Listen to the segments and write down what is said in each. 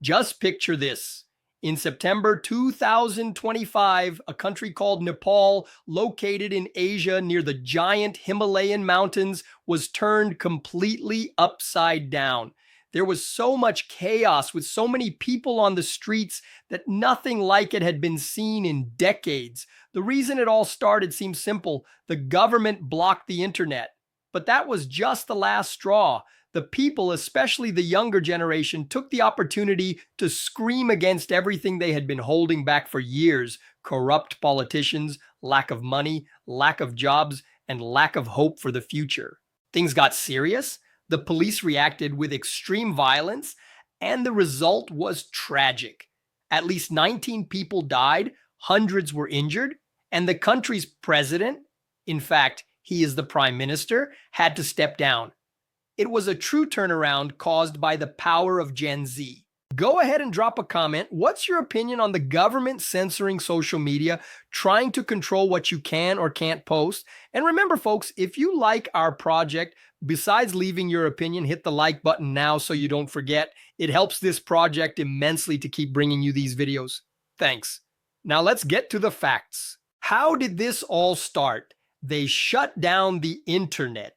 Just picture this. In September 2025, a country called Nepal, located in Asia near the giant Himalayan mountains, was turned completely upside down. There was so much chaos with so many people on the streets that nothing like it had been seen in decades. The reason it all started seems simple. The government blocked the internet. But that was just the last straw. The people, especially the younger generation, took the opportunity to scream against everything they had been holding back for years: corrupt politicians, lack of money, lack of jobs, and lack of hope for the future. Things got serious. The police reacted with extreme violence, and the result was tragic. At least 19 people died, hundreds were injured, and the country's president, in fact, he is the prime minister, had to step down. It was a true turnaround caused by the power of Gen Z. Go ahead and drop a comment. What's your opinion on the government censoring social media, trying to control what you can or can't post? And remember, folks, if you like our project, besides leaving your opinion, hit the like button now so you don't forget. It helps this project immensely to keep bringing you these videos. Thanks. Now let's get to the facts. How did this all start? They shut down the internet.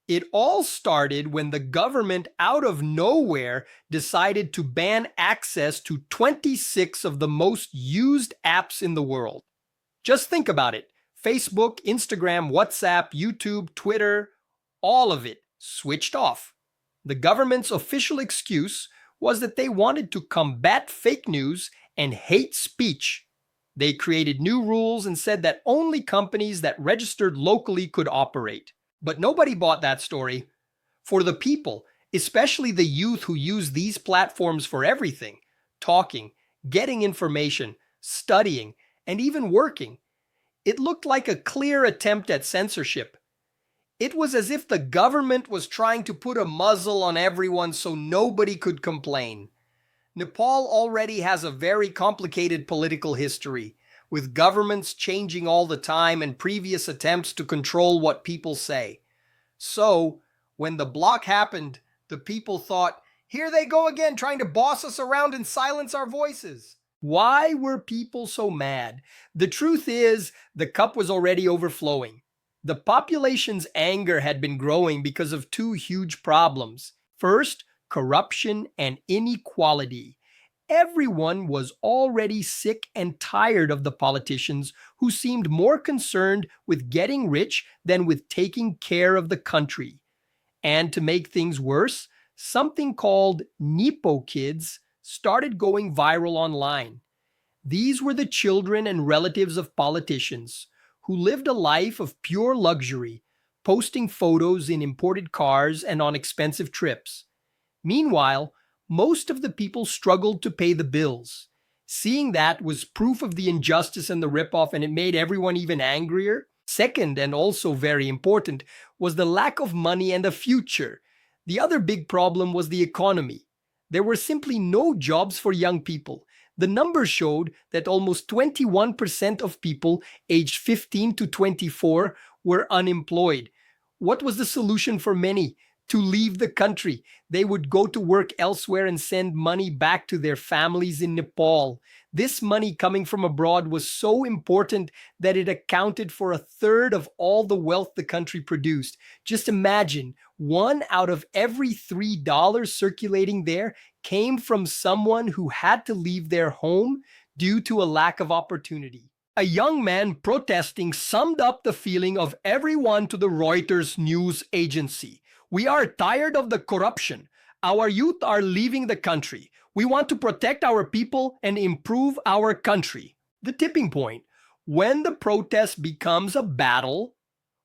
It all started when the government, out of nowhere, decided to ban access to 26 of the most used apps in the world. Just think about it. Facebook, Instagram, WhatsApp, YouTube, Twitter, all of it switched off. The government's official excuse was that they wanted to combat fake news and hate speech. They created new rules and said that only companies that registered locally could operate. But nobody bought that story. For the people, especially the youth who use these platforms for everything, talking, getting information, studying, and even working, it looked like a clear attempt at censorship. It was as if the government was trying to put a muzzle on everyone so nobody could complain. Nepal already has a very complicated political history, with governments changing all the time and previous attempts to control what people say. So, when the block happened, the people thought, here they go again, trying to boss us around and silence our voices. Why were people so mad? The truth is, the cup was already overflowing. The population's anger had been growing because of two huge problems. First, corruption and inequality. Everyone was already sick and tired of the politicians who seemed more concerned with getting rich than with taking care of the country. And to make things worse, something called Nepo kids started going viral online. These were the children and relatives of politicians who lived a life of pure luxury, posting photos in imported cars and on expensive trips. Meanwhile, most of the people struggled to pay the bills. Seeing that was proof of the injustice and the ripoff, and it made everyone even angrier. Second, and also very important, was the lack of money and a future. The other big problem was the economy. There were simply no jobs for young people. The numbers showed that almost 21% of people aged 15 to 24 were unemployed. What was the solution for many? To leave the country. They would go to work elsewhere and send money back to their families in Nepal. This money coming from abroad was so important that it accounted for a third of all the wealth the country produced. Just imagine, 1 out of every $3 circulating there came from someone who had to leave their home due to a lack of opportunity. A young man protesting summed up the feeling of everyone to the Reuters news agency. We are tired of the corruption. Our youth are leaving the country. We want to protect our people and improve our country. The tipping point. When the protest becomes a battle,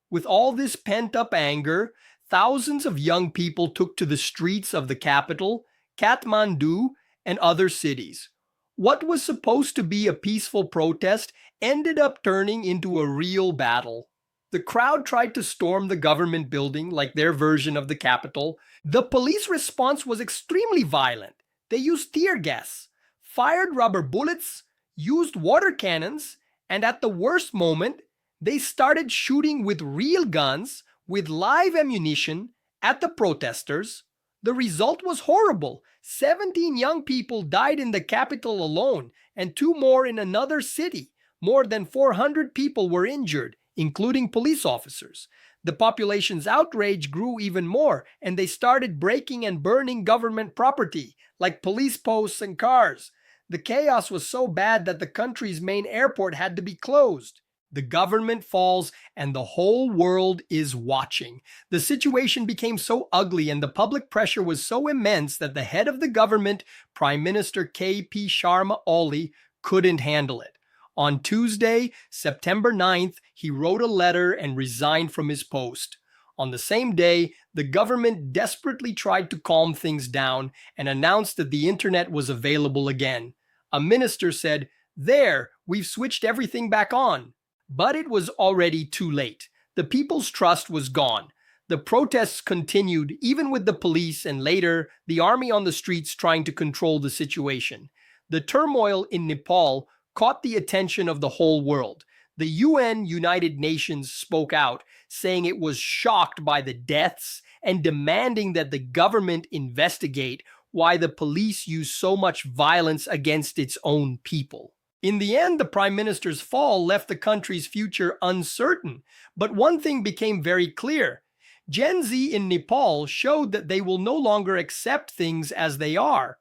with all this pent-up anger, thousands of young people took to the streets of the capital, Kathmandu, and other cities. What was supposed to be a peaceful protest ended up turning into a real battle. The crowd tried to storm the government building like their version of the Capitol. The police response was extremely violent. They used tear gas, fired rubber bullets, used water cannons, and at the worst moment, they started shooting with real guns, with live ammunition, at the protesters, The result was horrible. 17 young people died in the capital alone, and 2 more in another city. More than 400 people were injured, including police officers. The population's outrage grew even more, and they started breaking and burning government property, like police posts and cars. The chaos was so bad that the country's main airport had to be closed. The government falls, and the whole world is watching. The situation became so ugly and the public pressure was so immense that the head of the government, Prime Minister K.P. Sharma Oli, couldn't handle it. On Tuesday, September 9th, he wrote a letter and resigned from his post. On the same day, the government desperately tried to calm things down and announced that the internet was available again. A minister said, "There, we've switched everything back on." But it was already too late. The people's trust was gone. The protests continued, even with the police and later the army on the streets trying to control the situation. The turmoil in Nepal caught the attention of the whole world. The UN United Nations spoke out, saying it was shocked by the deaths and demanding that the government investigate why the police use so much violence against its own people. In the end, the Prime Minister's fall left the country's future uncertain. But one thing became very clear. Gen Z in Nepal showed that they will no longer accept things as they are.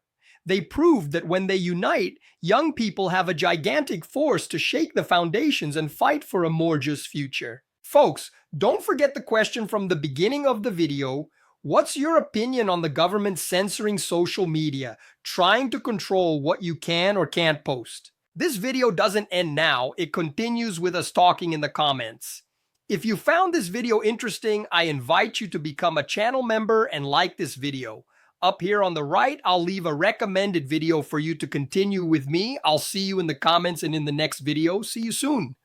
They proved that when they unite, young people have a gigantic force to shake the foundations and fight for a more just future. Folks, don't forget the question from the beginning of the video. What's your opinion on the government censoring social media, trying to control what you can or can't post? This video doesn't end now, it continues with us talking in the comments. If you found this video interesting, I invite you to become a channel member and like this video. Up here on the right, I'll leave a recommended video for you to continue with me. I'll see you in the comments and in the next video. See you soon.